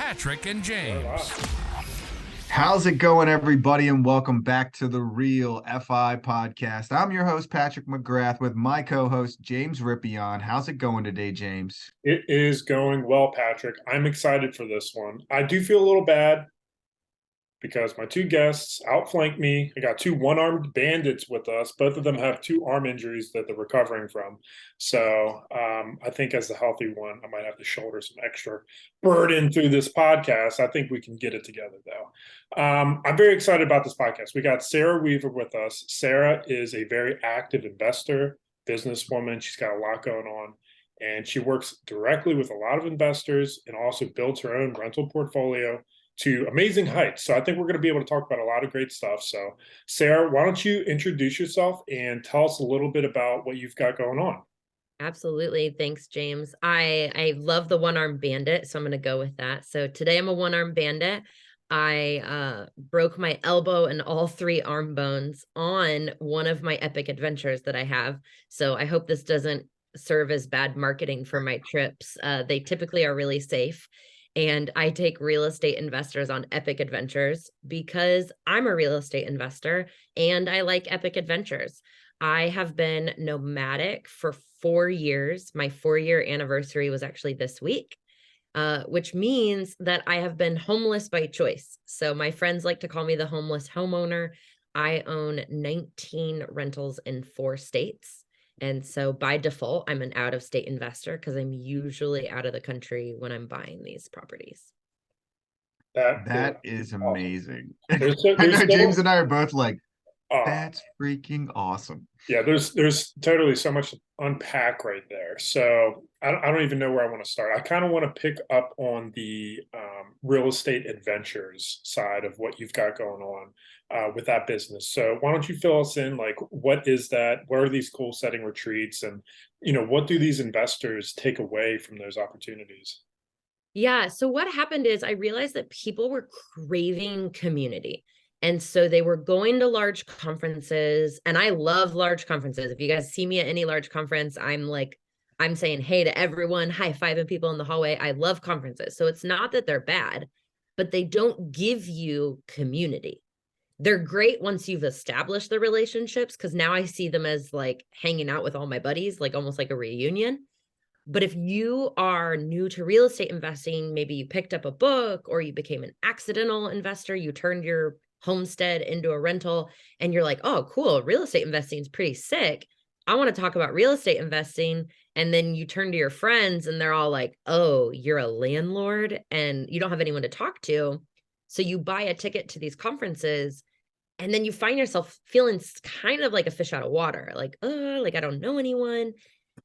Patrick and James. How's it going, everybody, and welcome back to the Real FI podcast. I'm your host, Patrick McGrath, with my co-host, James Rippion. How's it going today, James? It is going well, Patrick. I'm excited for this one. I do feel a little bad because my two guests outflanked me. I got two one-armed bandits with us. Both of them have two arm injuries that they're recovering from. So I think as the healthy one, I might have to shoulder some extra burden through this podcast. I think we can get it together, though. I'm very excited about this podcast. We got Sarah Weaver with us. Sarah is a very active investor, businesswoman. She's got a lot going on. And she works directly with a lot of investors and also builds her own rental portfolio to amazing heights. So I think we're going to be able to talk about a lot of great stuff. So Sarah, why don't you introduce yourself and tell us a little bit about what you've got going on? Absolutely. Thanks, James. I love the one-armed bandit, so I'm going to go with that. So today I'm a one-armed bandit. I broke my elbow and all three arm bones on one of my epic adventures that I have. So I hope this doesn't serve as bad marketing for my trips. They typically are really safe. And I take real estate investors on epic adventures because I'm a real estate investor and I like epic adventures. I have been nomadic for 4 years. My 4-year anniversary was actually this week, which means that I have been homeless by choice. So my friends like to call me the homeless homeowner. I own 19 rentals in 4 states. And so by default, I'm an out-of-state investor because I'm usually out of the country when I'm buying these properties. That is amazing. There's I know still, James and I are both like, that's freaking awesome. Yeah, there's totally so much to unpack right there. So I don't even know where I want to start. I kind of want to pick up on the real estate adventures side of what you've got going on with that business. So why don't you fill us in? Like, what is that? What are these goal setting retreats? And, what do these investors take away from those opportunities? Yeah. So what happened is I realized that people were craving community. And so they were going to large conferences, and I love large conferences. If you guys see me at any large conference, I'm saying hey to everyone, high-fiving people in the hallway. I love conferences. So it's not that they're bad, but they don't give you community. They're great once you've established the relationships, because now I see them as like hanging out with all my buddies, like almost like a reunion. But if you are new to real estate investing, maybe you picked up a book or you became an accidental investor, you turned your homestead into a rental and you're like, oh, cool, real estate investing is pretty sick. I want to talk about real estate investing. And then you turn to your friends and they're all like, oh, you're a landlord and you don't have anyone to talk to. So you buy a ticket to these conferences and then you find yourself feeling kind of like a fish out of water, like, oh, like I don't know anyone.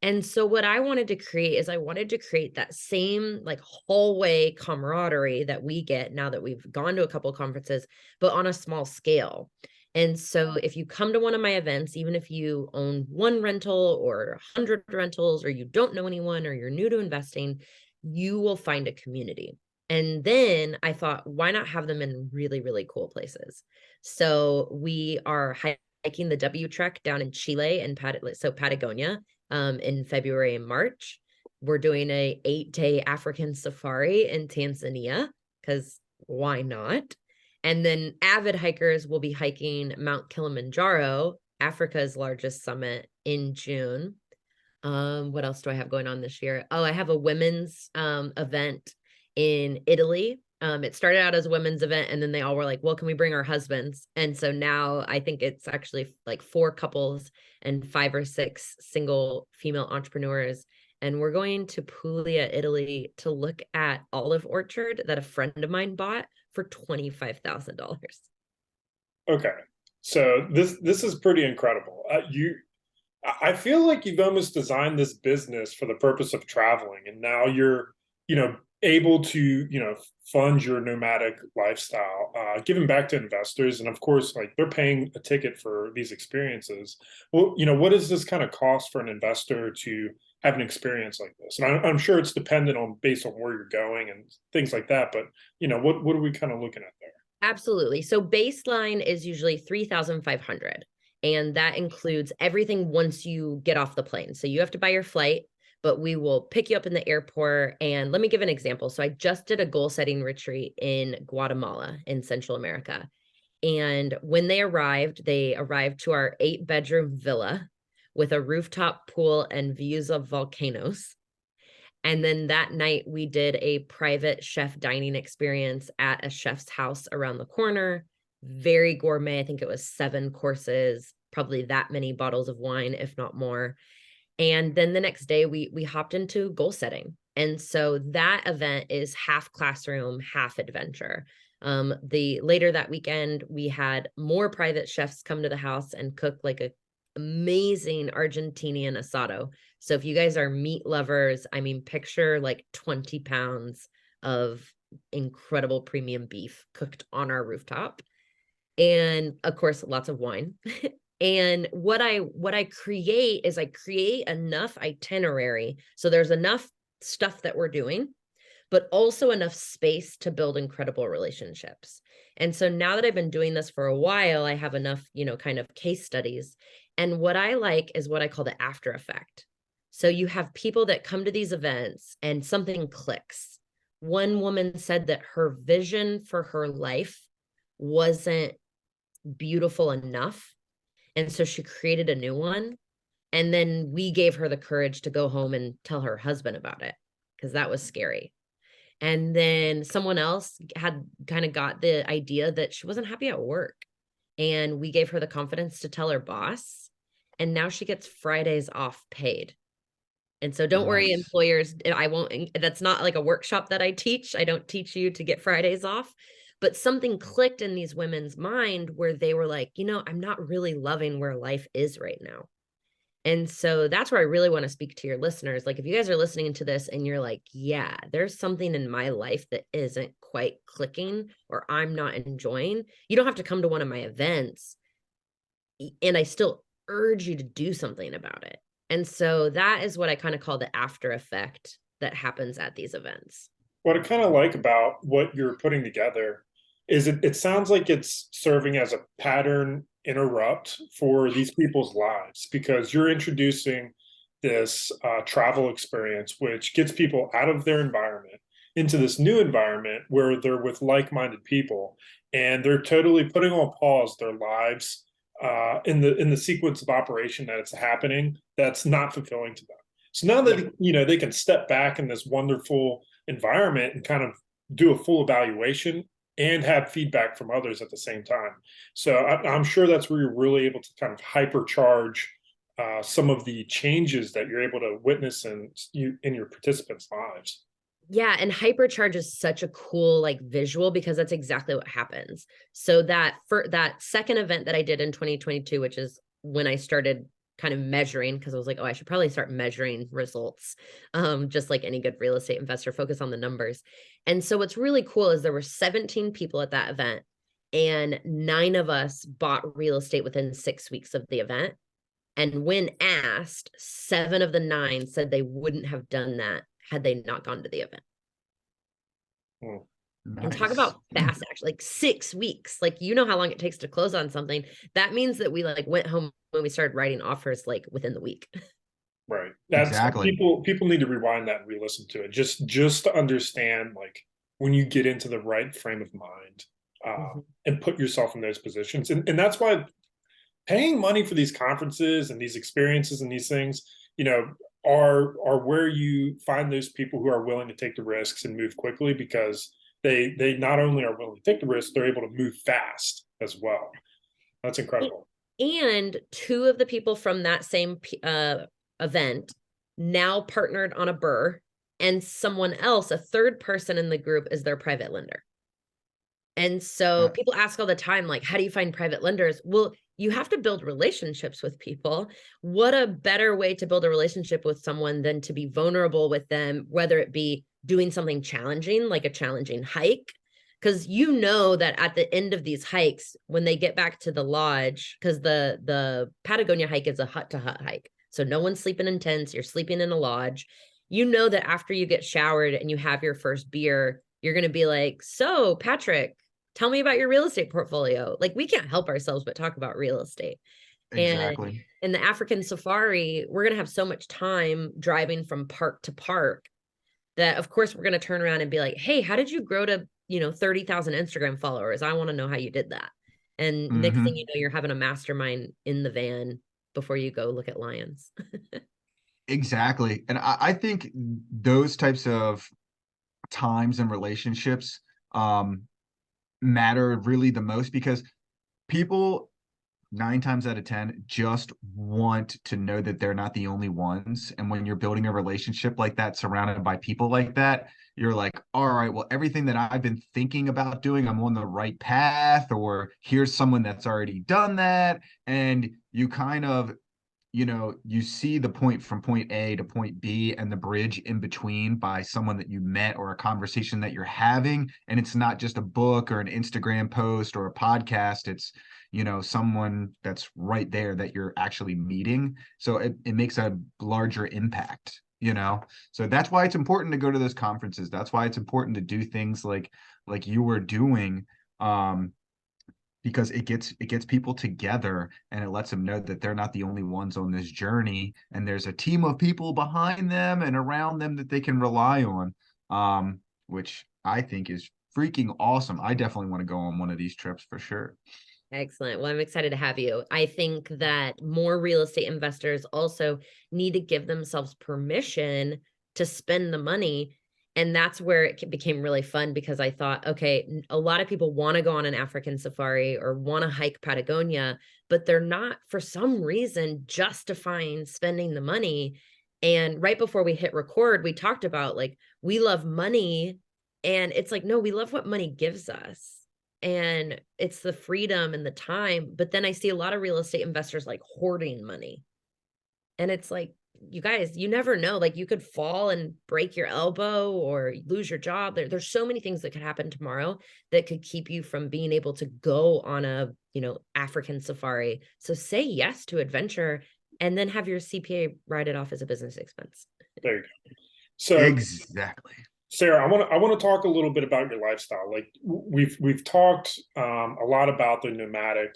And so what I wanted to create is I wanted to create that same like hallway camaraderie that we get now that we've gone to a couple of conferences, but on a small scale. And so if you come to one of my events, even if you own one rental or 100 rentals, or you don't know anyone, or you're new to investing, you will find a community. And then I thought, why not have them in really, really cool places? So we are hiking the W Trek down in Chile and Patagonia. In February and March. We're doing a 8-day African safari in Tanzania, because why not? And then avid hikers will be hiking Mount Kilimanjaro, Africa's largest summit, in June. What else do I have going on this year? Oh, I have a women's event in Italy. It started out as a women's event, and then they all were like, well, can we bring our husbands? And so now I think it's actually like 4 couples and 5 or 6 single female entrepreneurs. And we're going to Puglia, Italy to look at olive orchard that a friend of mine bought for $25,000. Okay. So this is pretty incredible. I feel like you've almost designed this business for the purpose of traveling, and now you're, able to, fund your nomadic lifestyle, giving back to investors. And of course, like they're paying a ticket for these experiences. Well, what does this kind of cost for an investor to have an experience like this? And I'm sure it's dependent on based on where you're going and things like that. But, what are we kind of looking at there? Absolutely. So baseline is usually 3,500. And that includes everything once you get off the plane. So you have to buy your flight, but we will pick you up in the airport. And let me give an example. So I just did a goal setting retreat in Guatemala in Central America. And when they arrived to our 8-bedroom villa with a rooftop pool and views of volcanoes. And then that night we did a private chef dining experience at a chef's house around the corner. Very gourmet. I think it was 7 courses, probably that many bottles of wine, if not more. And then the next day we hopped into goal setting. And so that event is half classroom, half adventure. The later that weekend, we had more private chefs come to the house and cook like a amazing Argentinian asado. So if you guys are meat lovers, I mean, picture like 20 pounds of incredible premium beef cooked on our rooftop. And of course, lots of wine. And what I create is I create enough itinerary. So there's enough stuff that we're doing, but also enough space to build incredible relationships. And so now that I've been doing this for a while, I have enough, kind of case studies. And what I like is what I call the after effect. So you have people that come to these events and something clicks. One woman said that her vision for her life wasn't beautiful enough. And so she created a new one. And then we gave her the courage to go home and tell her husband about it, because that was scary. And then someone else had kind of got the idea that she wasn't happy at work. And we gave her the confidence to tell her boss. And now she gets Fridays off paid. And so don't worry, employers, that's not like a workshop that I teach. I don't teach you to get Fridays off. But something clicked in these women's mind where they were like, I'm not really loving where life is right now. And so that's where I really want to speak to your listeners. Like, if you guys are listening to this and you're like, yeah, there's something in my life that isn't quite clicking or I'm not enjoying, you don't have to come to one of my events. And I still urge you to do something about it. And so that is what I kind of call the after effect that happens at these events. What I kind of like about what you're putting together is it sounds like it's serving as a pattern interrupt for these people's lives, because you're introducing this travel experience, which gets people out of their environment into this new environment where they're with like-minded people, and they're totally putting on pause their lives in the sequence of operation that it's happening that's not fulfilling to them. So now that they can step back in this wonderful environment and kind of do a full evaluation and have feedback from others at the same time. So I'm sure that's where you're really able to kind of hypercharge some of the changes that you're able to witness in your participants' lives. Yeah, and hypercharge is such a cool visual, because that's exactly what happens. So that second event that I did in 2022, which is when I started kind of measuring, because I was like, oh, I should probably start measuring results. Just like any good real estate investor, focus on the numbers. And so what's really cool is there were 17 people at that event, and 9 of us bought real estate within 6 weeks of the event. And when asked, 7 of the 9 said they wouldn't have done that had they not gone to the event. Oh, nice. And talk about fast action, 6 weeks. You know how long it takes to close on something. That means that we went home when we started writing offers within the week. Right. That's exactly. People need to rewind that and re-listen to it just to understand when you get into the right frame of mind and put yourself in those positions. And that's why paying money for these conferences and these experiences and these things, are where you find those people who are willing to take the risks and move quickly, because they not only are willing to take the risk, they're able to move fast as well. That's incredible. And 2 of the people from that same event now partnered on a BRRRR, and someone else, a third person in the group, is their private lender. And so people ask all the time, how do you find private lenders? Well, you have to build relationships with people. What a better way to build a relationship with someone than to be vulnerable with them, whether it be doing something challenging, like a challenging hike. Because that at the end of these hikes, when they get back to the lodge, because the Patagonia hike is a hut-to-hut hike. So no one's sleeping in tents, you're sleeping in a lodge. That after you get showered and you have your first beer, you're going to be like, so Patrick, tell me about your real estate portfolio. We can't help ourselves but talk about real estate. And Exactly. in the African safari, we're going to have so much time driving from park to park that of course we're going to turn around and be like, hey, how did you grow to 30,000 Instagram followers? I want to know how you did that. And next thing you Hmm. know, you're having a mastermind in the van before you go look at lions. Exactly. And I think those types of times and relationships um, matter really the most because people 9 times out of 10 just want to know that they're not the only ones. And when you're building a relationship like that, surrounded by people like that, you're like, all right, well, everything that I've been thinking about doing, I'm on the right path, or here's someone that's already done that. And you kind of you see the point from point A to point B and the bridge in between by someone that you met or a conversation that you're having. And it's not just a book or an Instagram post or a podcast. It's, someone that's right there that you're actually meeting. So it makes a larger impact. So that's why it's important to go to those conferences. That's why it's important to do things like you were doing. Because it gets people together and it lets them know that they're not the only ones on this journey and there's a team of people behind them and around them that they can rely on, which I think is freaking awesome. I definitely want to go on one of these trips for sure. Excellent. Well, I'm excited to have you. I think that more real estate investors also need to give themselves permission to spend the money. And that's where it became really fun because I thought, okay, a lot of people want to go on an African safari or want to hike Patagonia, but they're not, for some reason, justifying spending the money. And right before we hit record, we talked about like, we love money. And it's like, no, we love what money gives us, and it's the freedom and the time. But then I see a lot of real estate investors like hoarding money. And it's like, you guys, you never know. Like you could fall and break your elbow or lose your job. There's so many things that could happen tomorrow that could keep you from being able to go on a, African safari. So say yes to adventure and then have your CPA write it off as a business expense. There you go. So Exactly. Sarah, I want to talk a little bit about your lifestyle. Like we've talked a lot about the nomadic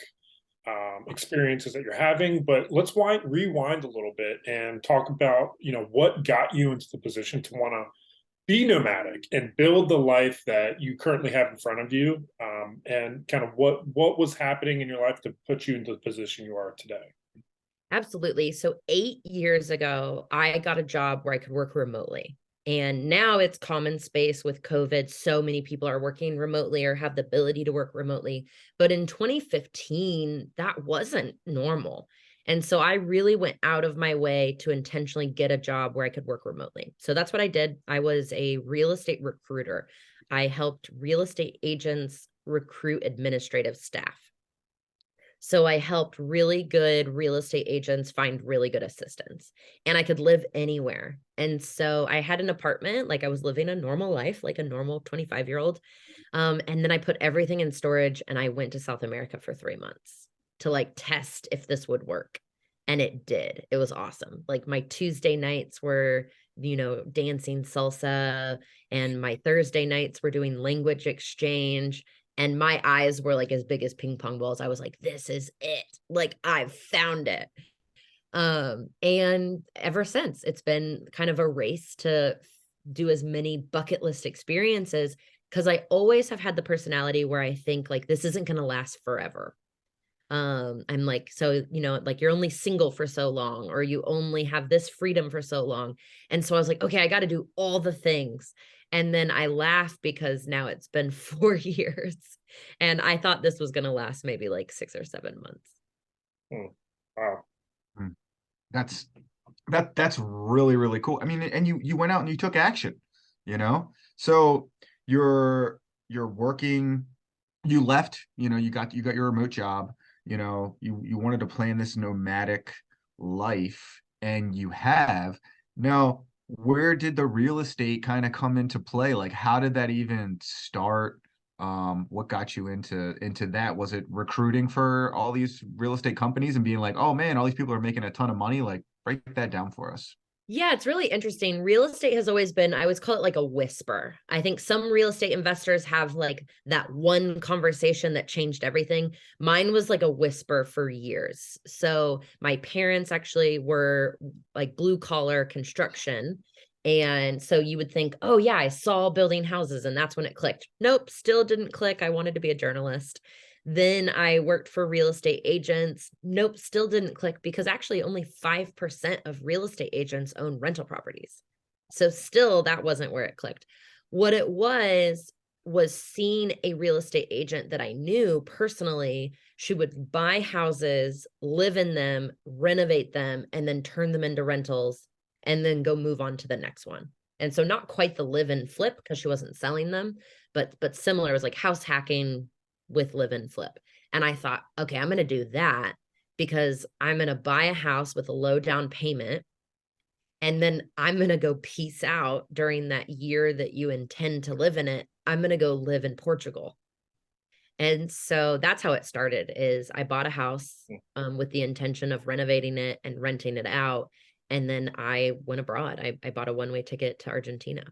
experiences that you're having, but let's rewind a little bit and talk about what got you into the position to want to be nomadic and build the life that you currently have in front of you, and kind of what was happening in your life to put you into the position you are today. Absolutely. So 8 years ago, I got a job where I could work remotely. And now it's common space with COVID. So many people are working remotely or have the ability to work remotely. But in 2015, that wasn't normal. And so I really went out of my way to intentionally get a job where I could work remotely. So that's what I did. I was a real estate recruiter. I helped real estate agents recruit administrative staff. So I helped really good real estate agents find really good assistants, and I could live anywhere. And so I had an apartment, like I was living a normal life, like a normal 25-year-old. And then I put everything in storage and I went to South America for 3 months to like test if this would work. And it did. It was awesome. Like my Tuesday nights were, dancing salsa, and my Thursday nights were doing language exchange, and my eyes were like as big as ping pong balls. I was like, this is it. Like I've found it. And ever since, it's been kind of a race to do as many bucket list experiences because I always have had the personality where I think like this isn't going to last forever. I'm like, so like you're only single for so long, or you only have this freedom for so long. And so I was like, okay, I got to do all the things. And then I laugh because now it's been 4 years and I thought this was going to last maybe like 6 or 7 months. Wow. That's that's really, really cool. I mean, and you went out and you took action. So you're working, you left, you got your remote job, you wanted to plan this nomadic life, and you have. Now, where did the real estate kind of come into play? Like, how did that even start? What got you into that? Was it recruiting for all these real estate companies and being like, oh man, all these people are making a ton of money? Like, break that down for us. Yeah, it's really interesting. Real estate has always been, I always call it like a whisper. I think some real estate investors have like that one conversation that changed everything. Mine was like a whisper for years. So my parents actually were like blue collar construction. And so you would think, oh, yeah, I saw building houses and that's when it clicked. Nope, still didn't click. I wanted to be a journalist. Then I worked for real estate agents. Nope, still didn't click because actually only 5% of real estate agents own rental properties. So still that wasn't where it clicked. What it was seeing a real estate agent that I knew personally. She would buy houses, live in them, renovate them, and then turn them into rentals and then go move on to the next one. And so not quite the live and flip because she wasn't selling them, but similar. It was like house hacking with live and flip. And I thought, okay, I'm going to do that because I'm going to buy a house with a low down payment. And then I'm going to go peace out during that year that you intend to live in it. I'm going to go live in Portugal. And so that's how it started is I bought a house with the intention of renovating it and renting it out. And then I went abroad. I bought a one-way ticket to Argentina.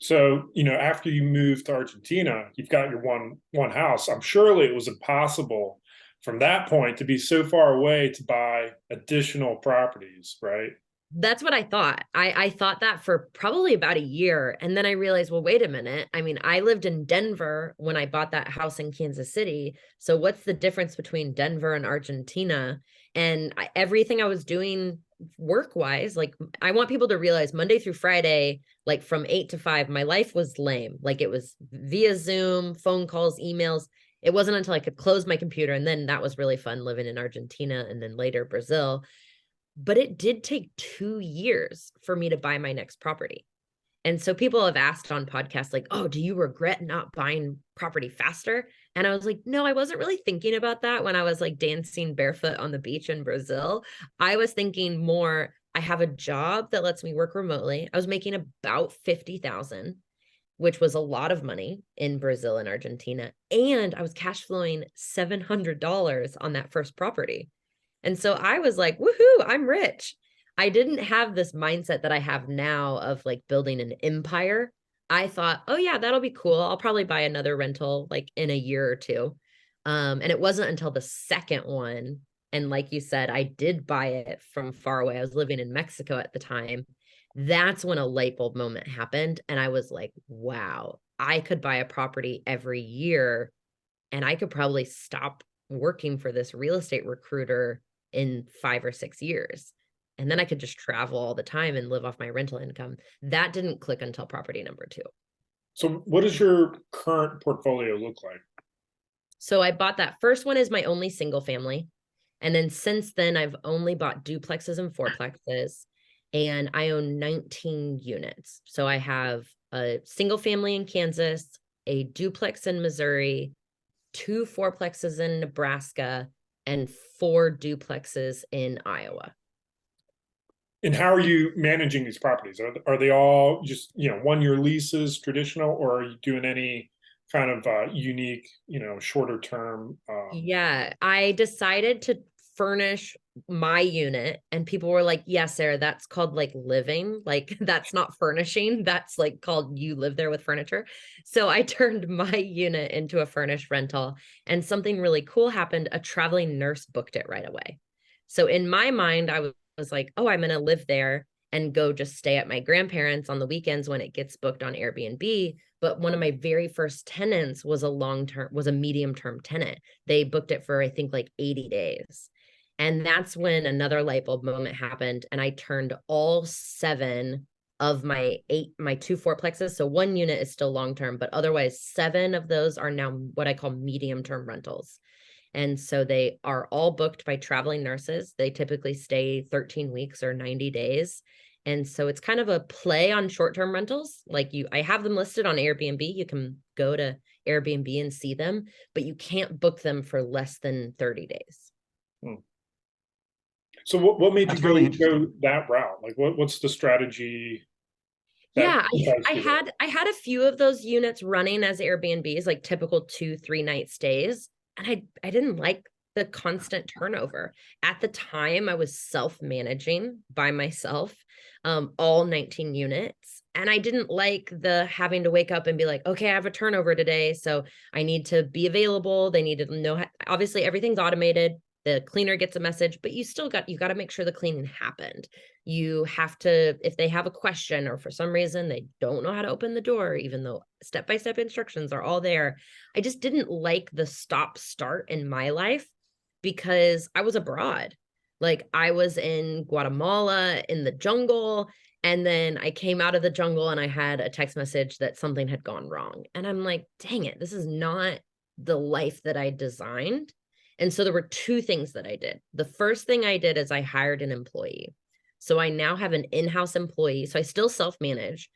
So, after you moved to Argentina, you've got your one house. I'm surely it was impossible from that point to be so far away to buy additional properties, right? That's what I thought. I thought that for probably about a year. And then I realized, well, wait a minute. I mean, I lived in Denver when I bought that house in Kansas City. So what's the difference between Denver and Argentina? And everything I was doing work wise, like I want people to realize Monday through Friday, like from 8 to 5, my life was lame. Like it was via Zoom, phone calls, emails. It wasn't until I could close my computer. And then that was really fun living in Argentina and then later Brazil. But it did take 2 years for me to buy my next property. And so people have asked on podcasts like, oh, do you regret not buying property faster? And I was like, no, I wasn't really thinking about that when I was like dancing barefoot on the beach in Brazil. I was thinking more, I have a job that lets me work remotely. I was making about 50,000, which was a lot of money in Brazil and Argentina. And I was cash flowing $700 on that first property. And so I was like, woohoo, I'm rich. I didn't have this mindset that I have now of like building an empire. I thought, oh yeah, that'll be cool. I'll probably buy another rental like in a year or two. And it wasn't until the second one. And like you said, I did buy it from far away. I was living in Mexico at the time. That's when a light bulb moment happened. And I was like, wow, I could buy a property every year and I could probably stop working for this real estate recruiter in 5 or 6 years. And then I could just travel all the time and live off my rental income. That didn't click until property number 2. So what does your current portfolio look like? So I bought that first one is my only single family. And then since then, I've only bought duplexes and fourplexes. And I own 19 units. So I have a single family in Kansas, a duplex in Missouri, 2 fourplexes in Nebraska, and 4 duplexes in Iowa. And how are you managing these properties? Are they all just, 1-year leases, traditional, or are you doing any kind of unique, shorter term? Yeah, I decided to furnish my unit and people were like, yeah, Sarah, that's called like living. Like that's not furnishing. That's like called you live there with furniture. So I turned my unit into a furnished rental and something really cool happened. A traveling nurse booked it right away. So in my mind, I was like, oh, I'm going to live there and go just stay at my grandparents on the weekends when it gets booked on Airbnb. But one of my very first tenants was a medium-term tenant. They booked it for, I think, like 80 days. And that's when another light bulb moment happened. And I turned all 7 of my 2 fourplexes. So 1 unit is still long-term, but otherwise 7 of those are now what I call medium-term rentals. And so they are all booked by traveling nurses. They typically stay 13 weeks or 90 days. And so it's kind of a play on short-term rentals. Like I have them listed on Airbnb. You can go to Airbnb and see them, but you can't book them for less than 30 days. So what made That's you really go that route? Like what's the strategy? Yeah, I had a few of those units running as Airbnbs, like typical 2-3 night stays. And I didn't like the constant turnover. At the time, I was self-managing by myself, all 19 units. And I didn't like the having to wake up and be like, okay, I have a turnover today, so I need to be available. They need to know, obviously everything's automated. The cleaner gets a message, but you got to make sure the cleaning happened. You have to, if they have a question or for some reason they don't know how to open the door, even though step-by-step instructions are all there. I just didn't like the stop start in my life because I was abroad. Like I was in Guatemala in the jungle, and then I came out of the jungle and I had a text message that something had gone wrong. And I'm like, dang it, this is not the life that I designed. And so there were two things that I did. The first thing I did is I hired an employee. So I now have an in-house employee. So I still self-manage.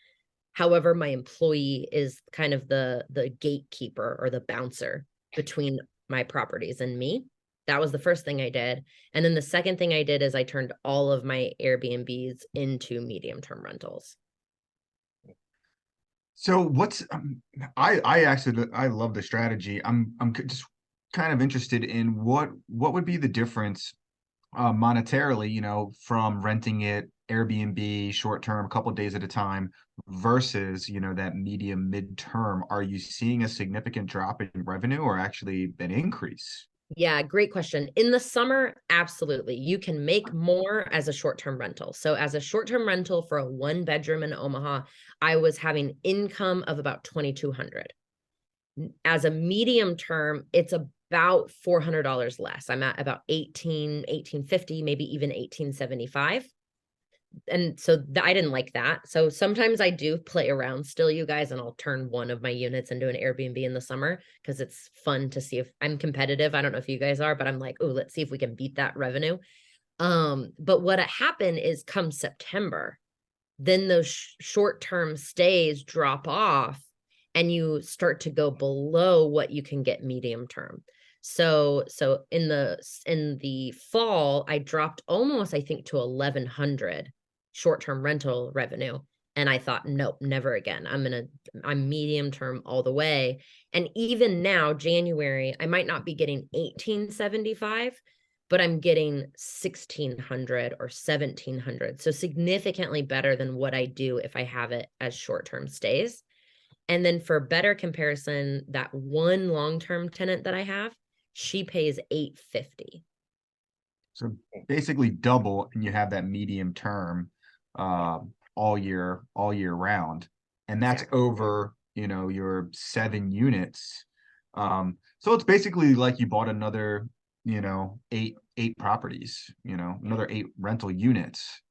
However, my employee is kind of the gatekeeper or the bouncer between my properties and me. That was the first thing I did. And then the second thing I did is I turned all of my Airbnbs into medium-term rentals. So what's I actually I love the strategy. I'm just kind of interested in what would be the difference monetarily, you know, from renting it Airbnb short term, a couple of days at a time versus, you know, that medium midterm. Are you seeing a significant drop in revenue or actually an increase? Yeah, great question. In the summer, absolutely. You can make more as a short-term rental. So as a short-term rental for a one bedroom in Omaha, I was having income of about 2,200. As a medium term, it's about $400 less. I'm at about 1850, maybe even 1875. And so I didn't like that. So sometimes I do play around still, you guys, and I'll turn one of my units into an Airbnb in the summer because it's fun to see if I'm competitive. I don't know if you guys are, but I'm like, oh, let's see if we can beat that revenue. But what happened is come September, then those short-term stays drop off and you start to go below what you can get medium term. So in the fall, I dropped almost, I think, to 1,100 short-term rental revenue. And I thought, nope, never again. I'm medium term all the way. And even now, January, I might not be getting 1875, but I'm getting 1,600 or 1,700. So significantly better than what I do if I have it as short-term stays. And then for better comparison, that one long-term tenant that I have, she pays $850. So basically double, and you have that medium term uh, all year round, and that's Exactly. over, you know, your 7 units. So it's basically like you bought another, you know, eight properties, you know, another 8 rental units.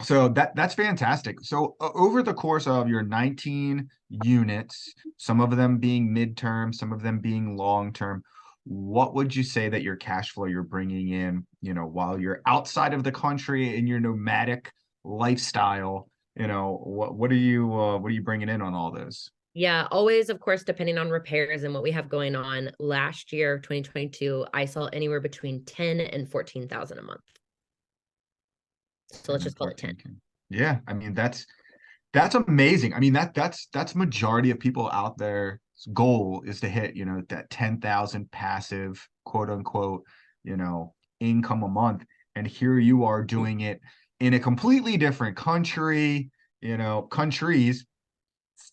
So that's fantastic. So over the course of your 19 units, some of them being midterm, some of them being long term, what would you say that your cash flow you're bringing in, you know, while you're outside of the country in your nomadic lifestyle, you know, what are you bringing in on all this? Yeah, always, of course, depending on repairs and what we have going on. Last year, 2022, I saw anywhere between 10 and 14,000 a month. So 10 let's and just call it 10. 14. Yeah, I mean that's amazing. I mean that's majority of people out there's goal is to hit, you know, that 10,000 passive quote unquote, you know, income a month. And here you are doing it in a completely different country, you know, countries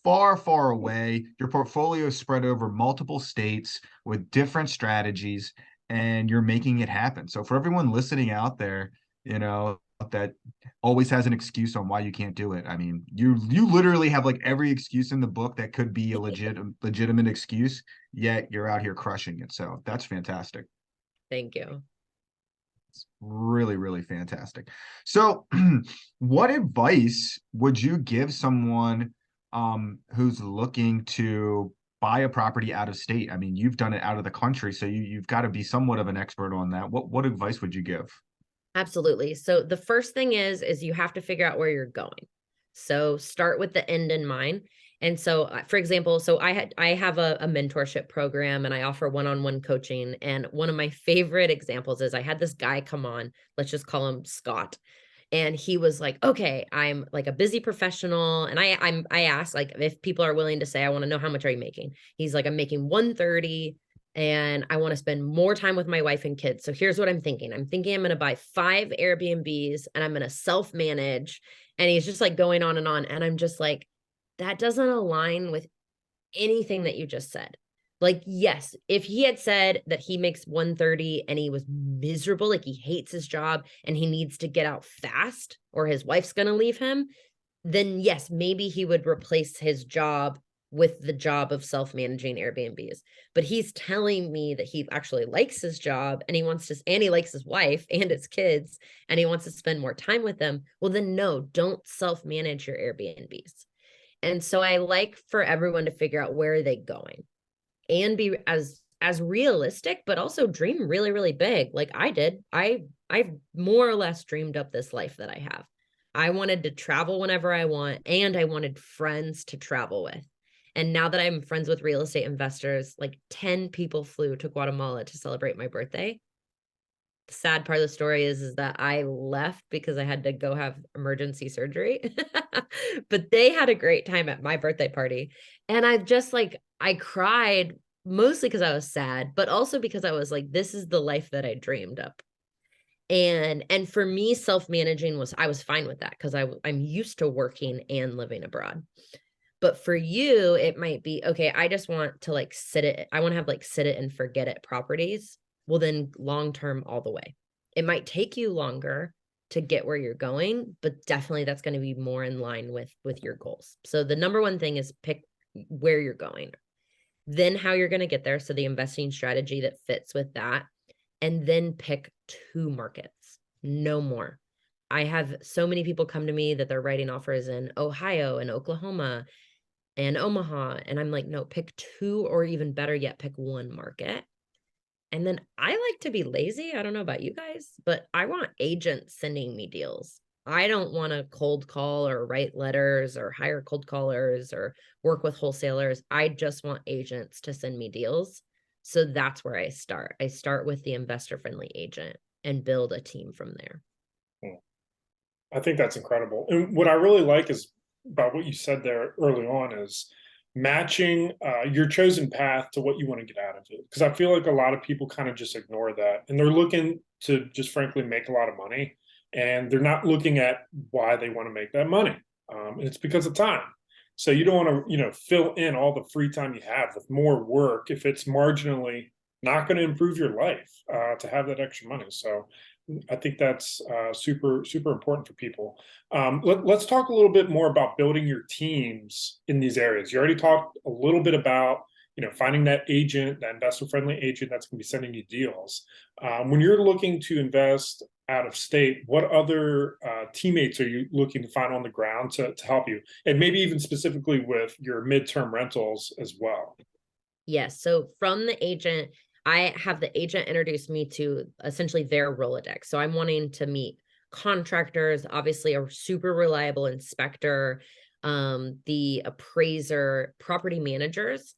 far, far away. Your portfolio is spread over multiple states with different strategies, and you're making it happen. So for everyone listening out there, you know, that always has an excuse on why you can't do it. I mean, you literally have like every excuse in the book that could be a legitimate excuse, yet you're out here crushing it. So that's fantastic. Thank you. It's really, really fantastic. So what advice would you give someone who's looking to buy a property out of state? I mean, you've done it out of the country, so you've got to be somewhat of an expert on that. What advice would you give? Absolutely. So the first thing is you have to figure out where you're going. So start with the end in mind. And so, for example, so I have a mentorship program and I offer one-on-one coaching. And one of my favorite examples is I had this guy come on, let's just call him Scott. And he was like, okay, I'm like a busy professional. And I asked like if people are willing to say, I want to know how much are you making? He's like, I'm making 130 and I want to spend more time with my wife and kids. So here's what I'm thinking. I'm thinking I'm going to buy 5 Airbnbs and I'm going to self-manage. And he's just like going on and on. And I'm just like, that doesn't align with anything that you just said. Like, yes, if he had said that he makes 130 and he was miserable, like he hates his job and he needs to get out fast or his wife's going to leave him, then yes, maybe he would replace his job with the job of self-managing Airbnbs. But he's telling me that he actually likes his job and he wants to, and he likes his wife and his kids, and he wants to spend more time with them. Well, then no, don't self-manage your Airbnbs. And so I like for everyone to figure out where are they going and be as realistic, but also dream really, really big. Like I did. I've more or less dreamed up this life that I have. I wanted to travel whenever I want, and I wanted friends to travel with. And now that I'm friends with real estate investors, like 10 people flew to Guatemala to celebrate my birthday. The sad part of the story is that I left because I had to go have emergency surgery. But they had a great time at my birthday party. And I just like, I cried mostly because I was sad, but also because I was like, this is the life that I dreamed up. And for me, self-managing was, I was fine with that because I'm used to working and living abroad. But for you, it might be, okay, I just want to like I want to have like sit it and forget it properties. Well, then long term all the way. It might take you longer to get where you're going, but definitely that's going to be more in line with your goals. So the number one thing is pick where you're going, then how you're going to get there. So the investing strategy that fits with that, and then pick 2 markets, no more. I have so many people come to me that they're writing offers in Ohio and Oklahoma and Omaha. And I'm like, no, pick 2, or even better yet, pick 1 market. And then I like to be lazy. I don't know about you guys, but I want agents sending me deals. I don't want to cold call or write letters or hire cold callers or work with wholesalers. I just want agents to send me deals. So that's where I start. I start with the investor friendly agent and build a team from there. I think that's incredible. And what I really like is about what you said there early on is matching your chosen path to what you want to get out of it. Because I feel like a lot of people kind of just ignore that, and they're looking to just frankly make a lot of money, and they're not looking at why they want to make that money. And it's because of time. So you don't want to, fill in all the free time you have with more work if it's marginally not going to improve your life to have that extra money. So I think that's super, super important for people. Let's talk a little bit more about building your teams in these areas. You already talked a little bit about, finding that agent, that investor-friendly agent that's going to be sending you deals. When you're looking to invest out of state, what other teammates are you looking to find on the ground to help you? And maybe even specifically with your midterm rentals as well. Yes. So from the agent, I have the agent introduce me to essentially their Rolodex. So I'm wanting to meet contractors, obviously a super reliable inspector, the appraiser, property managers.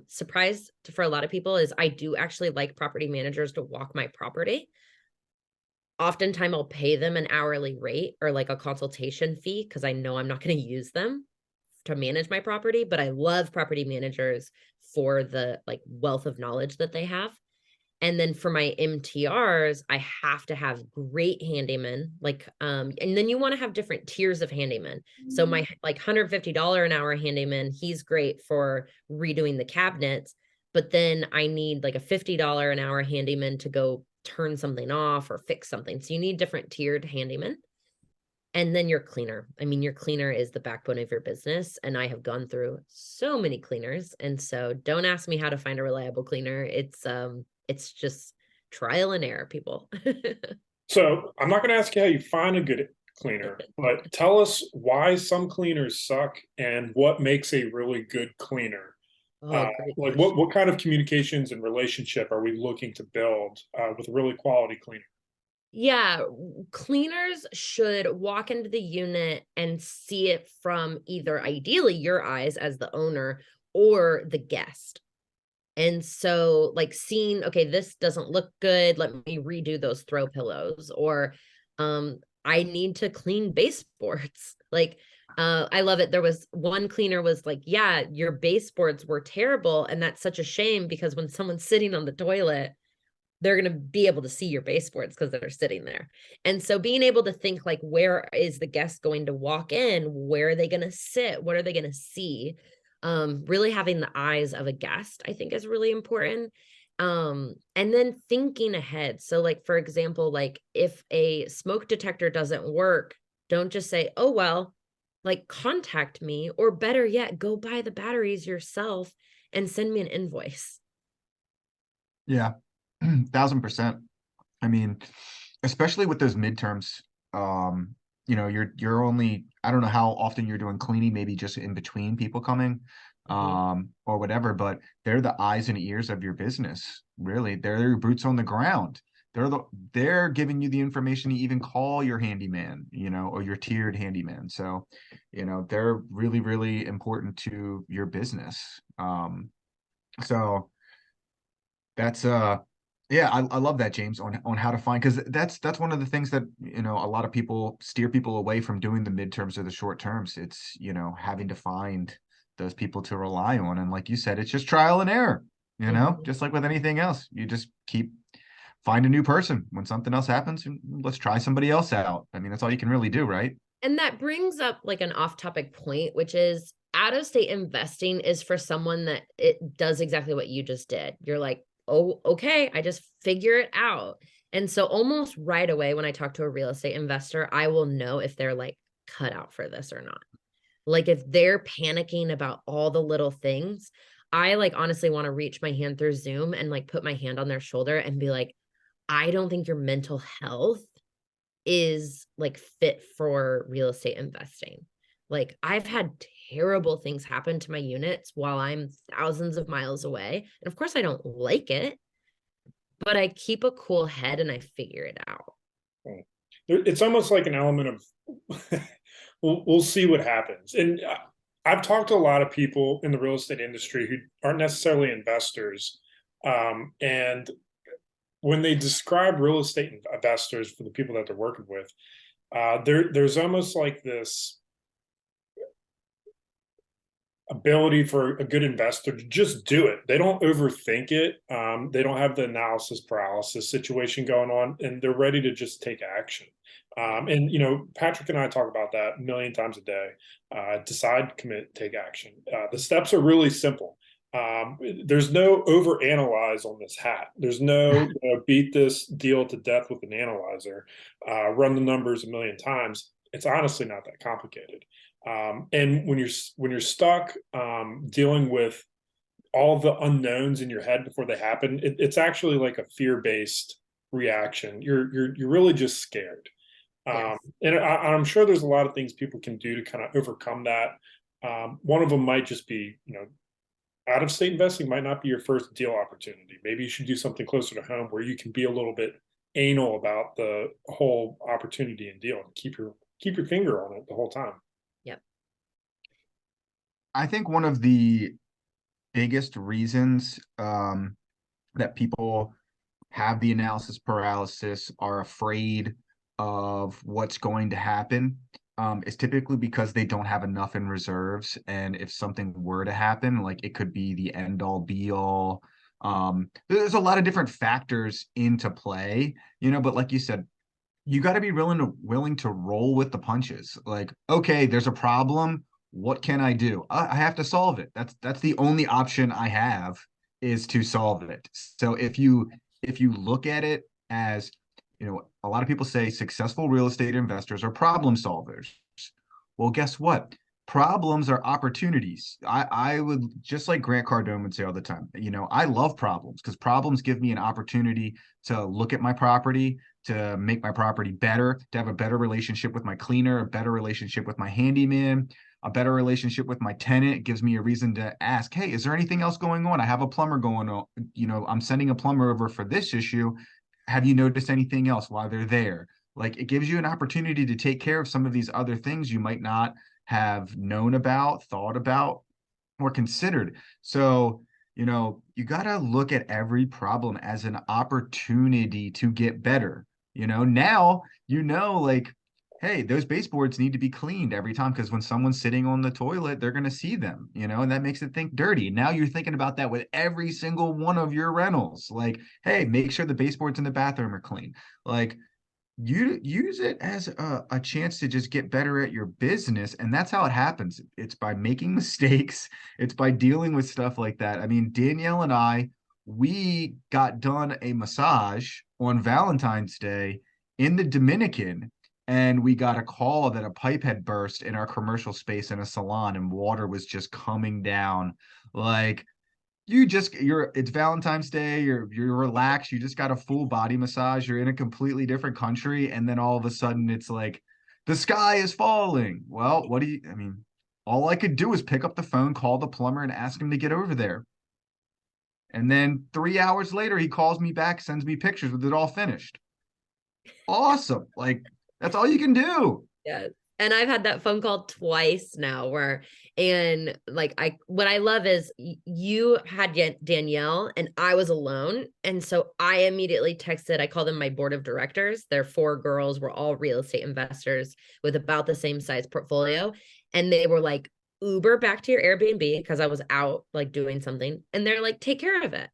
Surprise for a lot of people is I do actually like property managers to walk my property. Oftentimes I'll pay them an hourly rate or like a consultation fee because I know I'm not going to use them to manage my property, but I love property managers for the like wealth of knowledge that they have. And then for my MTRs, I have to have great handyman, and then you want to have different tiers of handyman. So my like $150 an hour handyman, he's great for redoing the cabinets, but then I need like a $50 an hour handyman to go turn something off or fix something. So you need different tiered handyman. And then your cleaner. I mean, your cleaner is the backbone of your business. And I have gone through so many cleaners. And so don't ask me how to find a reliable cleaner. It's just trial and error, people. So I'm not going to ask you how you find a good cleaner, but tell us why some cleaners suck and what makes a really good cleaner. Great Like question. what kind of communications and relationship are we looking to build with a really quality cleaner? Yeah, cleaners should walk into the unit and see it from either ideally your eyes as the owner or the guest. And so like seeing, okay, this doesn't look good. Let me redo those throw pillows, or I need to clean baseboards. Like I love it. There was one cleaner was like, yeah, your baseboards were terrible. And that's such a shame because when someone's sitting on the toilet, they're going to be able to see your baseboards because they're sitting there. And so being able to think like, where is the guest going to walk in? Where are they going to sit? What are they going to see? Really having the eyes of a guest, I think is really important. And then thinking ahead. So like, for example, like if a smoke detector doesn't work, don't just say, oh, well, like contact me, or better yet, go buy the batteries yourself and send me an invoice. Yeah, 1000%. I mean, especially with those midterms, you're only, I don't know how often you're doing cleaning, maybe just in between people coming, or whatever, but they're the eyes and ears of your business. Really, they're your boots on the ground. They're giving you the information to even call your handyman, or your tiered handyman. So, they're really, really important to your business. So that's yeah, I love that, James, on how to find, because that's one of the things that a lot of people steer people away from doing the midterms or the short terms. It's having to find those people to rely on, and like you said, it's just trial and error. Mhm. Just like with anything else, you just find a new person when something else happens, and let's try somebody else out. I mean, that's all you can really do, right? And that brings up like an off-topic point, which is out of state investing is for someone that it does exactly what you just did. You're like, oh, okay, I just figure it out. And so almost right away, when I talk to a real estate investor, I will know if they're like cut out for this or not. Like if they're panicking about all the little things, I like honestly want to reach my hand through Zoom and like put my hand on their shoulder and be like, I don't think your mental health is like fit for real estate investing. Like I've had terrible things happen to my units while I'm thousands of miles away. And of course I don't like it, but I keep a cool head and I figure it out. It's almost like an element of we'll see what happens. And I've talked to a lot of people in the real estate industry who aren't necessarily investors, and when they describe real estate investors for the people that they're working with, there's almost like this ability for a good investor to just do it. They don't overthink it. They don't have the analysis paralysis situation going on, and they're ready to just take action. And Patrick and I talk about that a million times a day. Decide, commit, take action. The steps are really simple. There's no over analyze on this hat. There's no beat this deal to death with an analyzer, run the numbers a million times. It's honestly not that complicated. And when you're stuck dealing with all the unknowns in your head before they happen, it's actually like a fear-based reaction. You're really just scared. Yes. And I'm sure there's a lot of things people can do to kind of overcome that. One of them might just be, out of state investing might not be your first deal opportunity. Maybe you should do something closer to home where you can be a little bit anal about the whole opportunity and deal and keep your finger on it the whole time. Yep. I think one of the biggest reasons that people have the analysis paralysis, are afraid of what's going to happen, is typically because they don't have enough in reserves. And if something were to happen, like it could be the end all be all. There's a lot of different factors into play, but like you said, you got to be willing to roll with the punches. Like, okay, there's a problem. What can I do? I have to solve it. That's the only option I have, is to solve it. So if you look at it as, a lot of people say successful real estate investors are problem solvers. Well, guess what? Problems are opportunities. I would, just like Grant Cardone would say all the time, I love problems because problems give me an opportunity to look at my property, to make my property better, to have a better relationship with my cleaner, a better relationship with my handyman, a better relationship with my tenant. It gives me a reason to ask, hey, is there anything else going on? I have a plumber going on, I'm sending a plumber over for this issue. Have you noticed anything else while they're there? Like, it gives you an opportunity to take care of some of these other things you might not have known about, thought about, or considered. So, you got to look at every problem as an opportunity to get better. Now, like, hey, those baseboards need to be cleaned every time because when someone's sitting on the toilet, they're going to see them, and that makes it think dirty. Now you're thinking about that with every single one of your rentals. Like, hey, make sure the baseboards in the bathroom are clean. Like, you use it as a chance to just get better at your business. And that's how it happens. It's by making mistakes. It's by dealing with stuff like that. I mean, Danielle and I, we got done a massage on Valentine's Day in the Dominican, and we got a call that a pipe had burst in our commercial space in a salon and water was just coming down. Like, it's Valentine's Day, you're relaxed, you just got a full body massage, you're in a completely different country, and then all of a sudden it's like the sky is falling. Well, I mean, all I could do was pick up the phone, call the plumber, and ask him to get over there. And then 3 hours later, he calls me back, sends me pictures with it all finished. Awesome. Like, that's all you can do. Yeah. And I've had that phone call twice now and like, what I love is you had Danielle and I was alone. And so I immediately texted, I call them my board of directors. They're 4 girls. We're all real estate investors with about the same size portfolio. And they were like, Uber back to your Airbnb because I was out like doing something. And they're like, take care of it.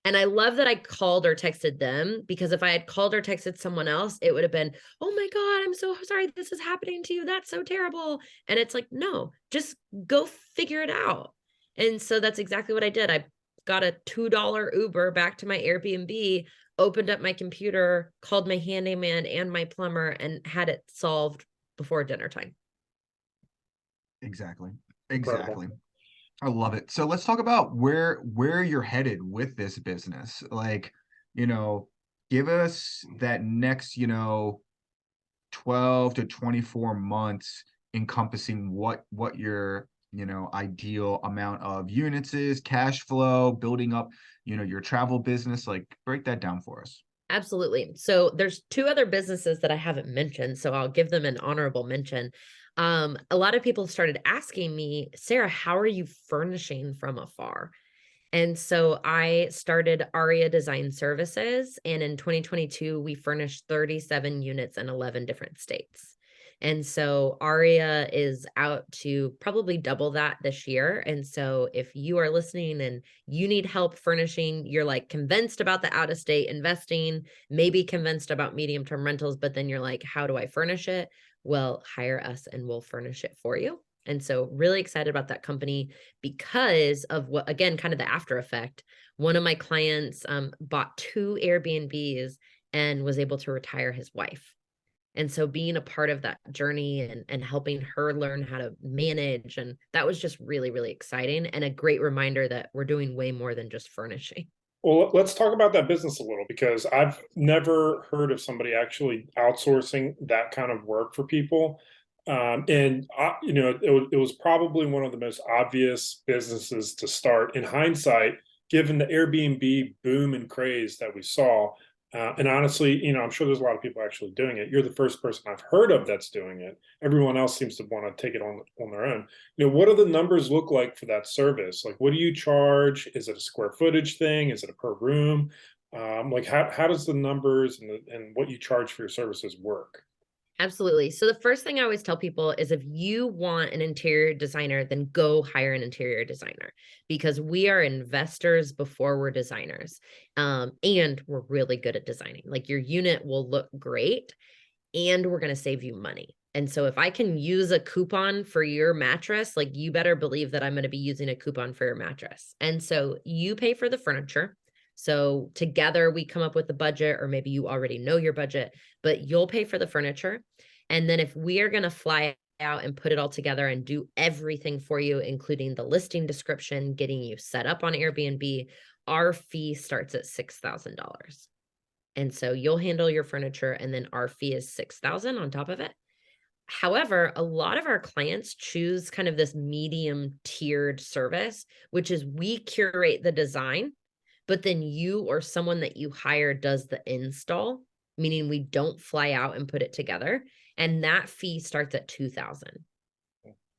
And I love that I called or texted them, because if I had called or texted someone else, it would have been, oh my God, I'm so sorry this is happening to you. That's so terrible. And it's like, no, just go figure it out. And so that's exactly what I did. I got a $2 Uber back to my Airbnb, opened up my computer, called my handyman and my plumber, and had it solved before dinner time. Exactly. Incredible. Exactly. I love it. So let's talk about where you're headed with this business. Like, give us that next, 12 to 24 months encompassing what your, ideal amount of units is, cash flow, building up, your travel business. Like, break that down for us. Absolutely. So there's 2 other businesses that I haven't mentioned, so I'll give them an honorable mention. A lot of people started asking me, Sarah, how are you furnishing from afar? And so I started Aria Design Services. And in 2022, we furnished 37 units in 11 different states. And so Aria is out to probably double that this year. And so if you are listening and you need help furnishing, you're like convinced about the out of state investing, maybe convinced about medium term rentals, but then you're like, how do I furnish it? Well, hire us and we'll furnish it for you. And so really excited about that company because of what, again, kind of the after effect. One of my clients bought 2 Airbnbs and was able to retire his wife. And so being a part of that journey and helping her learn how to manage, and that was just really, really exciting and a great reminder that we're doing way more than just furnishing. Well, let's talk about that business a little, because I've never heard of somebody actually outsourcing that kind of work for people. And it was probably one of the most obvious businesses to start in hindsight, given the Airbnb boom and craze that we saw. And honestly, I'm sure there's a lot of people actually doing it. You're the first person I've heard of that's doing it. Everyone else seems to want to take it on their own. What do the numbers look like for that service? Like, what do you charge? Is it a square footage thing? Is it a per room? Like, how does the numbers and what you charge for your services work? Absolutely. So the first thing I always tell people is if you want an interior designer, then go hire an interior designer, because we are investors before we're designers. And we're really good at designing. Like, your unit will look great and we're going to save you money. And so if I can use a coupon for your mattress, like, you better believe that I'm going to be using a coupon for your mattress. And so you pay for the furniture. So together we come up with the budget, or maybe you already know your budget, but you'll pay for the furniture. And then if we are going to fly out and put it all together and do everything for you, including the listing description, getting you set up on Airbnb, our fee starts at $6,000. And so you'll handle your furniture, and then our fee is $6,000 on top of it. However, a lot of our clients choose kind of this medium tiered service, which is we curate the design, but then you or someone that you hire does the install, meaning we don't fly out and put it together. And that fee starts at $2,000.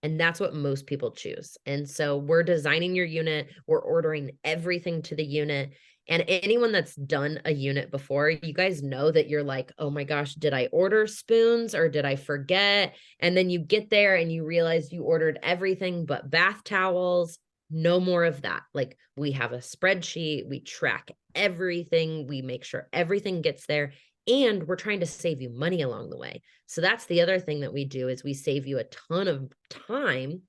And that's what most people choose. And so we're designing your unit, we're ordering everything to the unit. And anyone that's done a unit before, you guys know that you're like, oh my gosh, did I order spoons or did I forget? And then you get there and you realize you ordered everything but bath towels. No more of that. Like, we have a spreadsheet, we track everything, we make sure everything gets there, and we're trying to save you money along the way. So that's the other thing that we do, is we save you a ton of time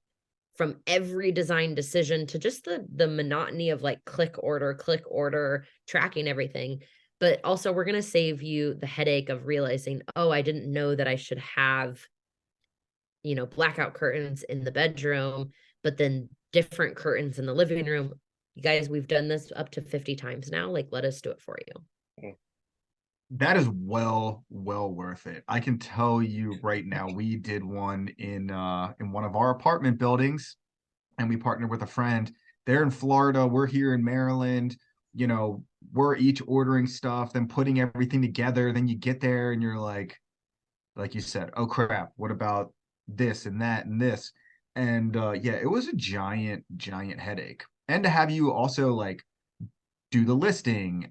from every design decision to just the monotony of like click order, tracking everything. But also, we're going to save you the headache of realizing, oh, I didn't know that I should have, blackout curtains in the bedroom, but then different curtains in the living room. You guys, we've done this up to 50 times now. Like, let us do it for you. That is well worth it. I can tell you right now, we did one in one of our apartment buildings, and we partnered with a friend. They're in Florida, we're here in Maryland. We're each ordering stuff, then putting everything together. Then you get there and you're like you said, oh crap, what about this and that and this? And yeah, it was a giant headache. And to have you also like do the listing,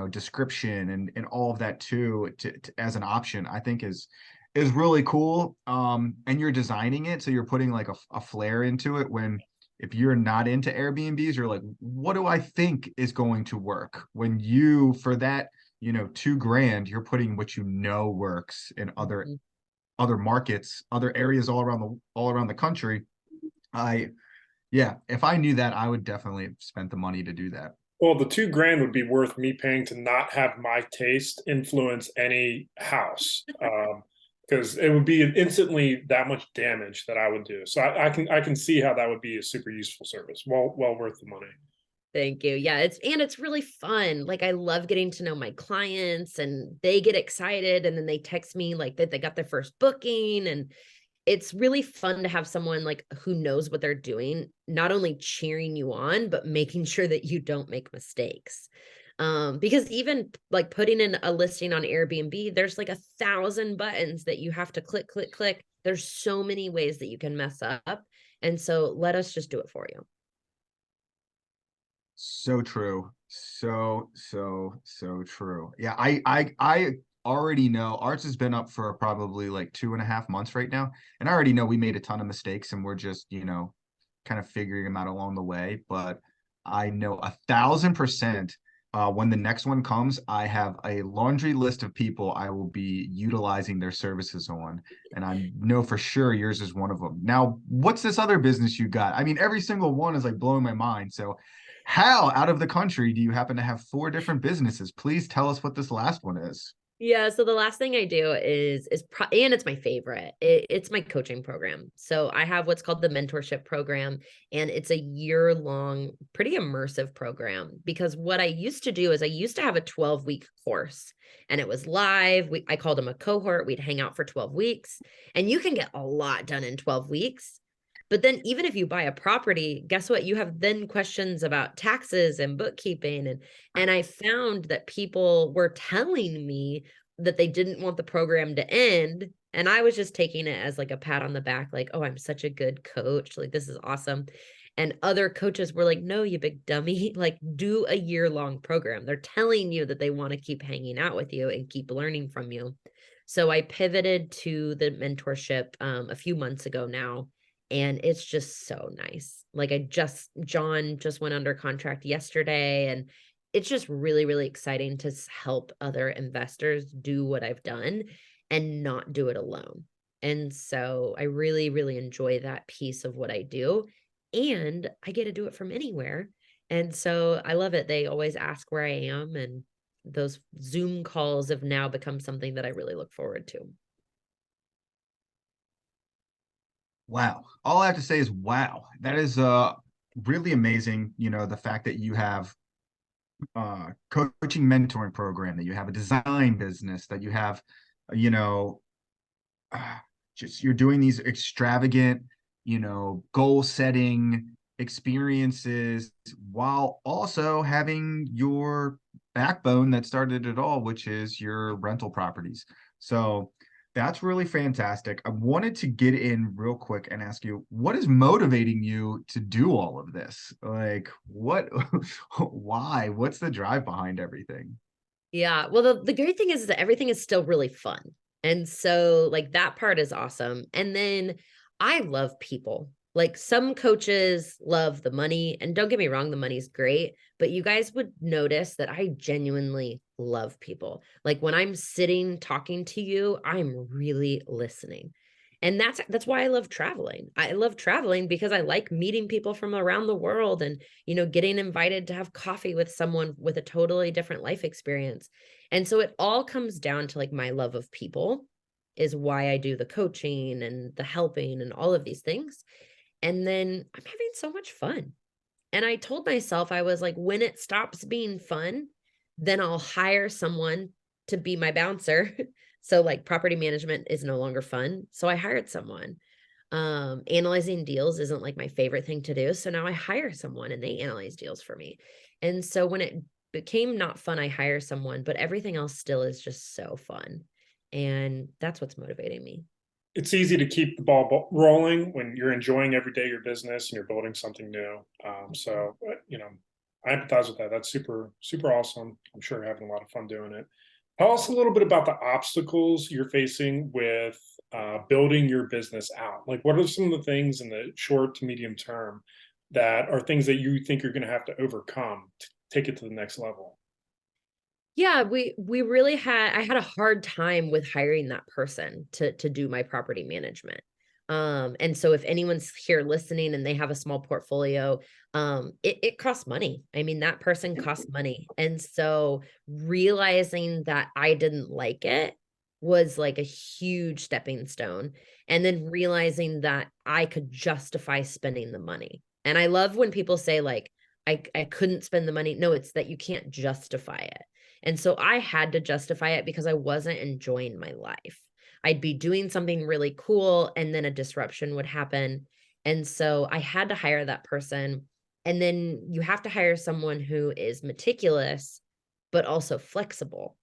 description and all of that too, as an option, I think is really cool. And you're designing it, so you're putting like a flair into it. When if you're not into Airbnbs, you're like, what do I think is going to work? When you, for that, $2,000, you're putting what works in other markets, other areas all around the country. I Yeah, if I knew that, I would definitely have spent the money to do that. Well, the $2,000 would be worth me paying to not have my taste influence any house, because it would be instantly that much damage that I would do. So I can see how that would be a super useful service. Well worth the money. Thank you. Yeah, it's really fun. Like, I love getting to know my clients, and they get excited, and then they text me like that they got their first booking, and it's really fun to have someone like who knows what they're doing, not only cheering you on, but making sure that you don't make mistakes. Because even like putting in a listing on Airbnb, there's like 1,000 buttons that you have to click. There's so many ways that you can mess up. And so let us just do it for you. So true. So true. Yeah, I already know ours has been up for probably like 2.5 months right now. And I already know we made a ton of mistakes, and we're just, kind of figuring them out along the way. But I know 1,000%, when the next one comes, I have a laundry list of people I will be utilizing their services on. And I know for sure yours is one of them. Now, what's this other business you got? I mean, every single one is like blowing my mind. So how out of the country do you happen to have 4 different businesses? Please tell us what this last one is. Yeah, so the last thing I do and it's my favorite. It's my coaching program. So I have what's called the mentorship program, and it's a year-long, pretty immersive program. Because what I used to do is I used to have a 12-week course, and it was live. I called them a cohort. We'd hang out for 12 weeks, and you can get a lot done in 12 weeks. But then even if you buy a property, guess what? You have then questions about taxes and bookkeeping. And I found that people were telling me that they didn't want the program to end. And I was just taking it as like a pat on the back, like, oh, I'm such a good coach. Like, this is awesome. And other coaches were like, no, you big dummy, like, do a year-long program. They're telling you that they want to keep hanging out with you and keep learning from you. So I pivoted to the mentorship a few months ago now, and it's just so nice. Like, John just went under contract yesterday, and it's just really, really exciting to help other investors do what I've done and not do it alone. And so I really, really enjoy that piece of what I do, and I get to do it from anywhere. And so I love it. They always ask where I am, and those Zoom calls have now become something that I really look forward to. Wow. All I have to say is wow. That is really amazing. The fact that you have coaching mentoring program, that you have a design business, that you have, you know, uh, just you're doing these extravagant, goal setting experiences while also having your backbone that started it all, which is your rental properties. So That's really fantastic. I wanted to get in real quick and ask you, what is motivating you to do all of this? Like, what, why? What's the drive behind everything? Yeah. Well, the great thing is that everything is still really fun. And so, like, that part is awesome. And then I love people. Like, some coaches love the money. And don't get me wrong, the money's great. But you guys would notice that I genuinely love people. Like, when I'm sitting talking to you, I'm really listening. And that's why I love traveling. I love traveling because I like meeting people from around the world and, getting invited to have coffee with someone with a totally different life experience. And so it all comes down to like my love of people is why I do the coaching and the helping and all of these things. And then I'm having so much fun. And I told myself, I was like, when it stops being fun, then I'll hire someone to be my bouncer. So like property management is no longer fun. So I hired someone. Analyzing deals isn't like my favorite thing to do. So now I hire someone and they analyze deals for me. And so when it became not fun, I hire someone, but everything else still is just so fun. And that's what's motivating me. It's easy to keep the ball rolling when you're enjoying every day your business and you're building something new. So, I empathize with that. That's super, super awesome. I'm sure you're having a lot of fun doing it. Tell us a little bit about the obstacles you're facing with building your business out. Like, what are some of the things in the short to medium term that are things that you think you're going to have to overcome to take it to the next level? Yeah, we really I had a hard time with hiring that person to do my property management. And so if anyone's here listening and they have a small portfolio, it costs money. I mean, that person costs money. And so realizing that I didn't like it was like a huge stepping stone. And then realizing that I could justify spending the money. And I love when people say like I couldn't spend the money. No, it's that you can't justify it. And so I had to justify it because I wasn't enjoying my life. I'd be doing something really cool and then a disruption would happen. And so I had to hire that person. And then you have to hire someone who is meticulous, but also flexible.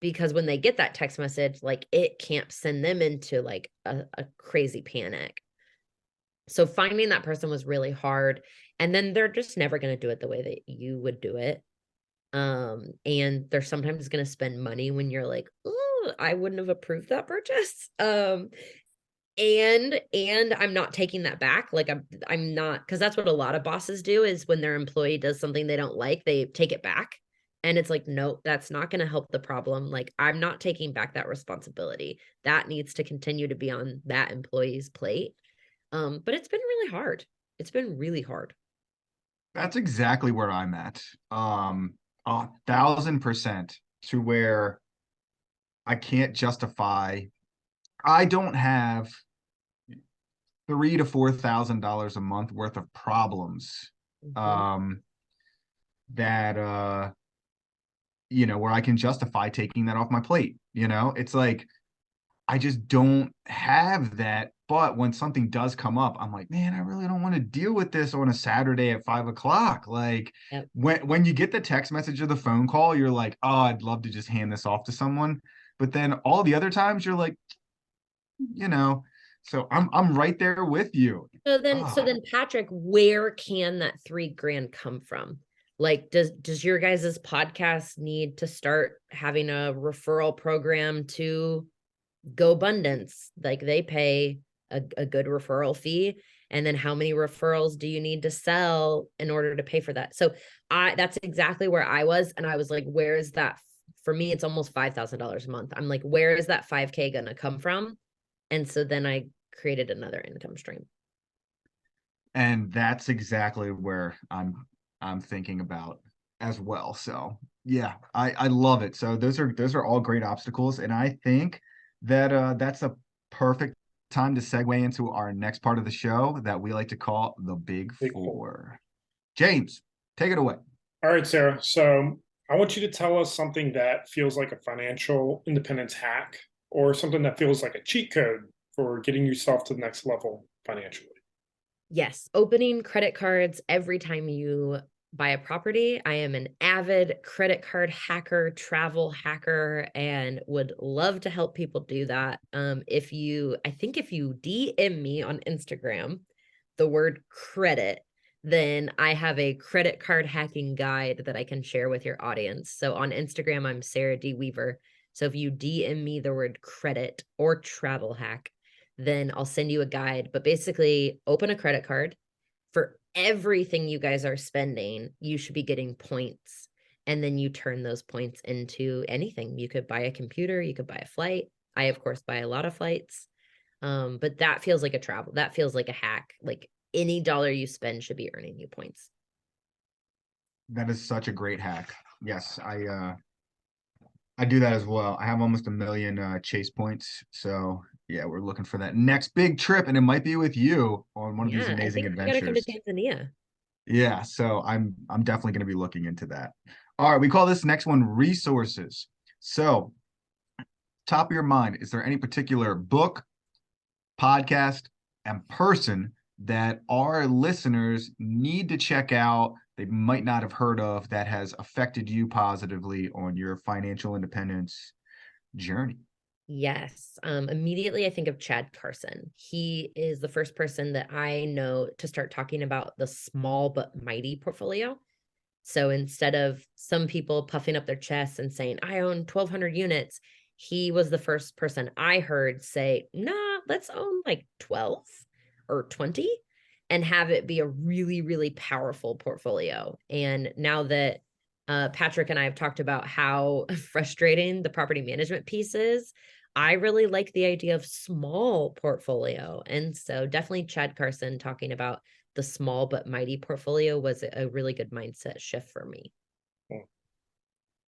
Because when they get that text message, like it can't send them into like a crazy panic. So finding that person was really hard. And then they're just never going to do it the way that you would do it. And they're sometimes going to spend money when you're like, oh, I wouldn't have approved that purchase. And I'm not taking that back. Like I'm not, because that's what a lot of bosses do is when their employee does something they don't like, they take it back. And it's like, no, that's not going to help the problem. Like I'm not taking back that responsibility. That needs to continue to be on that employee's plate. But it's been really hard. It's been really hard. That's exactly where I'm at. 1,000% to where I can't justify. I don't have $3,000 to $4,000 a month worth of problems. Mhm. Um, that where I can justify taking that off my plate. It's like I just don't have that. But when something does come up, I'm like, man, I really don't want to deal with this on a Saturday at 5 o'clock. Like Yep. when you get the text message or the phone call, you're like, oh, I'd love to just hand this off to someone. But then all the other times you're like, you know, so I'm right there with you. So Ah, then Patrick, where can that 3 grand come from? Like, does your guys' podcast need to start having a referral program to Go Abundance? Like they pay a good referral fee. And then how many referrals do you need to sell in order to pay for that? So that's exactly where I was. And I was like, where is that? For me, it's almost $5,000 a month. I'm like, where is that 5K gonna come from? And so then I created another income stream. and that's exactly where I'm thinking about as well. So yeah, I love it. So those are all great obstacles, and I think that that's a perfect time to segue into our next part of the show that we like to call the Big Big four. Four. James, take it away. All right, Sarah. So I want you to tell us something that feels like a financial independence hack or something that feels like a cheat code for getting yourself to the next level financially. Yes, opening credit cards every time you buy a property. I am an avid credit card hacker, travel hacker, and would love to help people do that. I think if you DM me on Instagram, the word credit, then I have a credit card hacking guide that I can share with your audience. So on Instagram, I'm Sarah D. Weaver. So if you DM me the word credit or travel hack, then I'll send you a guide. But basically, open a credit card. For everything you guys are spending, you should be getting points. And then you turn those points into anything. You could buy a computer, you could buy a flight. I, of course, buy a lot of flights. But that feels like a travel. That feels like a hack. Like any dollar you spend should be earning you points. That is such a great hack. Yes, I do that as well. I have almost 1 million Chase points. So yeah, we're looking for that next big trip, and it might be with you on one of these Yeah, I amazing think you gotta come to adventures. Tanzania. Yeah, so I'm definitely going to be looking into that. All right, we call this next one resources. So, top of your mind, is there any particular book, podcast, and person that our listeners need to check out, they might not have heard of, that has affected you positively on your financial independence journey? Yes. Immediately I think of Chad Carson. He is the first person that I know to start talking about the small but mighty portfolio. So instead of some people puffing up their chests and saying, I own 1,200 units, he was the first person I heard say, nah, let's own like 12 or 20 and have it be a really, really powerful portfolio. And now that Patrick and I have talked about how frustrating the property management piece is, I really like the idea of small portfolio. And so definitely Chad Carson talking about the small but mighty portfolio was a really good mindset shift for me.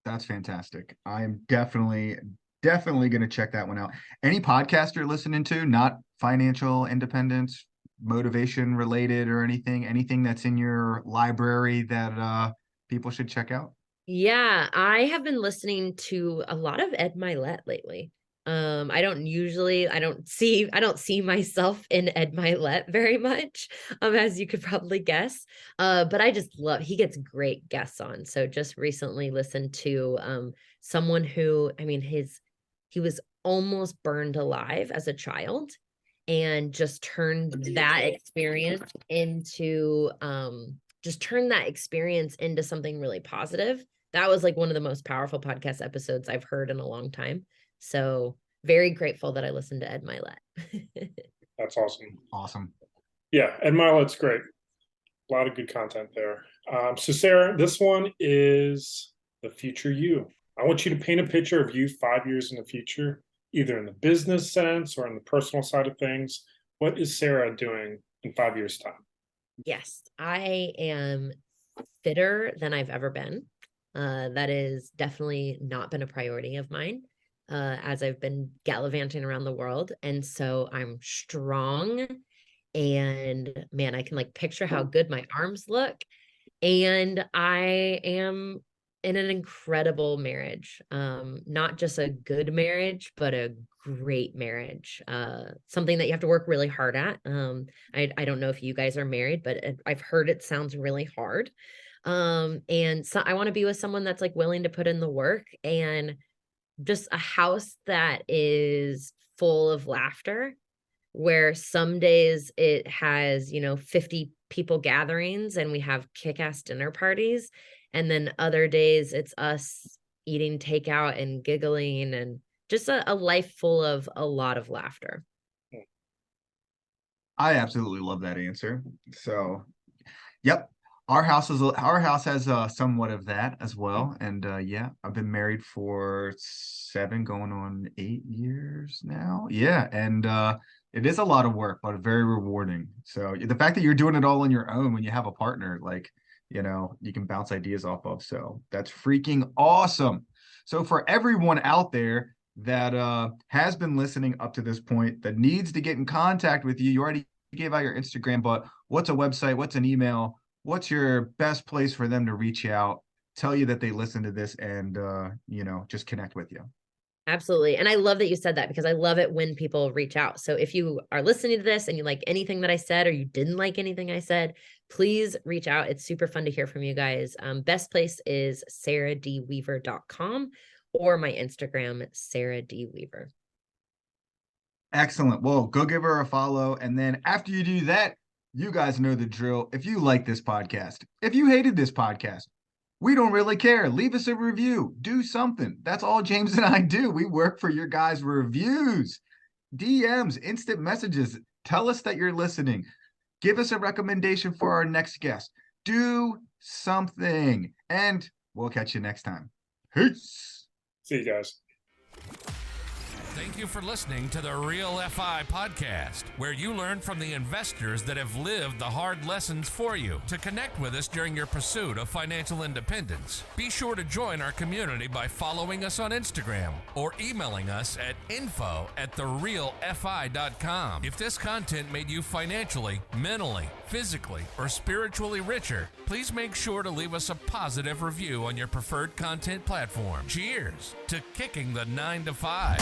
That's fantastic. I'm definitely going to check that one out. Any podcast you're listening to, not financial independence, motivation related or anything that's in your library that people should check out? Yeah, I have been listening to a lot of Ed Milet lately. I don't see myself in Ed Milet very much, as you could probably guess. But I just love, he gets great guests on. So just recently listened to someone who, I mean, he was almost burned alive as a child and just turned that experience into something really positive. That was like one of the most powerful podcast episodes I've heard in a long time. So very grateful that I listened to Ed Milet. That's awesome. Awesome. Yeah, Ed Milet's great. A lot of good content there. So Sarah, this one is the future you. I want you to paint a picture of you 5 years in the future, either in the business sense or in the personal side of things. What is Sarah doing in 5 years' time? Yes, I am fitter than I've ever been. That is definitely not been a priority of mine as I've been gallivanting around the world. And so I'm strong, and man, I can like picture how good my arms look. And I am in an incredible marriage. Not just a good marriage, but a great marriage. Something that you have to work really hard at. I don't know if you guys are married, but I've heard it sounds really hard. And so I want to be with someone that's like willing to put in the work, and just a house that is full of laughter, where some days it has, 50 people gatherings and we have kick-ass dinner parties. And then other days it's us eating takeout and giggling, and just a life full of a lot of laughter. I absolutely love that answer. So, yep. Our house has somewhat of that as well. And yeah, I've been married for 7 going on 8 years now. Yeah, and it is a lot of work, but very rewarding. So the fact that you're doing it all on your own when you have a partner, like, you can bounce ideas off of. So that's freaking awesome. So for everyone out there that has been listening up to this point, that needs to get in contact with you, you already gave out your Instagram, but what's a website? What's an email? What's your best place for them to reach out, tell you that they listen to this, and just connect with you? Absolutely. And I love that you said that, because I love it when people reach out. So if you are listening to this and you like anything that I said, or you didn't like anything I said, please reach out. It's super fun to hear from you guys. Best place is sarahdweaver.com or my Instagram, Sarah D. Weaver. Excellent. Well, go give her a follow. And then after you do that, you guys know the drill. If you like this podcast, if you hated this podcast, we don't really care. Leave us a review. Do something. That's all James and I do. We work for your guys' reviews, DMs, instant messages. Tell us that you're listening. Give us a recommendation for our next guest. Do something. And we'll catch you next time. Peace. See you guys. Thank you for listening to the Real FI podcast, where you learn from the investors that have lived the hard lessons for you. To connect with us during your pursuit of financial independence, be sure to join our community by following us on Instagram or emailing us at info@therealfi.com. If this content made you financially, mentally, physically, or spiritually richer, please make sure to leave us a positive review on your preferred content platform. Cheers to kicking the 9 to 5.